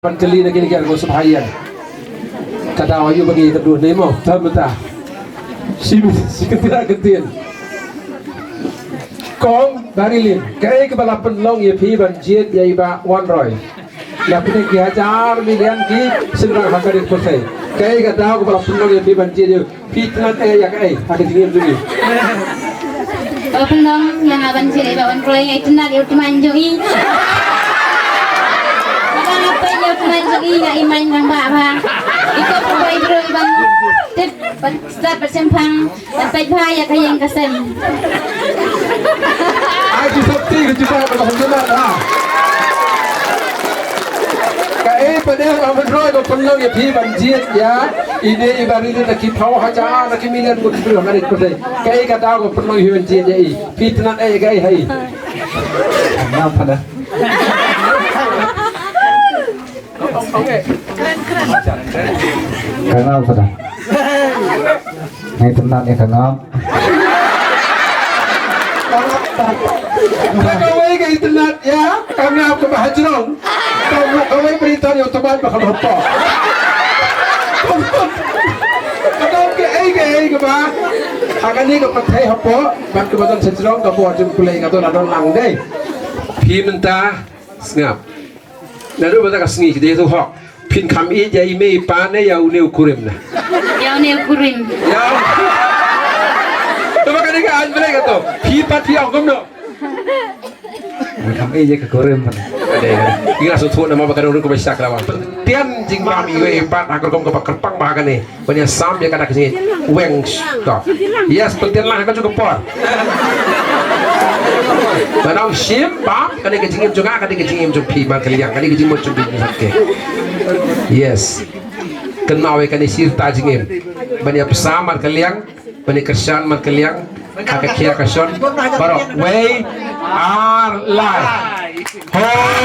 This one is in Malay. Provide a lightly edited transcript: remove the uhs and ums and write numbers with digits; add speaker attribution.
Speaker 1: Pancali na kinigyan ko sa bahayan. Katawa yung bagi kedua nemo, tama ta. Si ketira ketin. Kong barilin, kaya kebalapan long ya pi banjir ya iba 100. Ya punya kihajar milian ki senang hakarit posai. Kaya katawa kebalapan long ya pi banjir ya pi tenan ya kaya ada dingin juga.
Speaker 2: Pendong yang banjir iba 100 itu nak dia manjui. Nga iman ng baba ito po ay bro ibang tip start persempang dapat bahaya kayang kasem
Speaker 1: ay disapti kejupa pagkakunan ha kaya pada ang roy ko penuh ya pi banjir ya ini ibarat nak kipau haja nak milian ko dulu ngarit ko dai kaya kata ko penuh ya banjir ya i fitnan ay kaya hai nampak dah.
Speaker 3: Kenal sudah. Ini tenang ya kenal.
Speaker 1: Kawai ke internet ya, kami apa bahajrong. Kawai berita yang teman bakal apa. Kalau ke bah, akan ni kau pakai apa, mak kebetulan sejrong kau buat jempolai kau tu nadon lang deh. Pi mentah, ngap. Lalu betul kasih dia tu hok. Pin kami jadi mei pane ya uneu kurim na.
Speaker 2: ya ne kurim
Speaker 1: Ya. Tu makan ni kan boleh kata. Pi pati aku no.
Speaker 3: Kami je ke Korea pun.
Speaker 1: Ada. Ingat suatu nama bakal orang kau besar lawan. Tian jing rami we empat aku kau kerpang bahagan ni. Banyak sam dia kata kesini. Weng stop. Ya seperti lah kan juga por. Manau sim pam kan dia kecingim juga kan dia kecingim juga pi bar kaliang kan dia kecingim macam ni sakit. Yes. Kenal we kan sirta jingim. Banyak pesamar kaliang, banyak kersan mar kaliang. Agak kira kason. Baru we are live. Hi.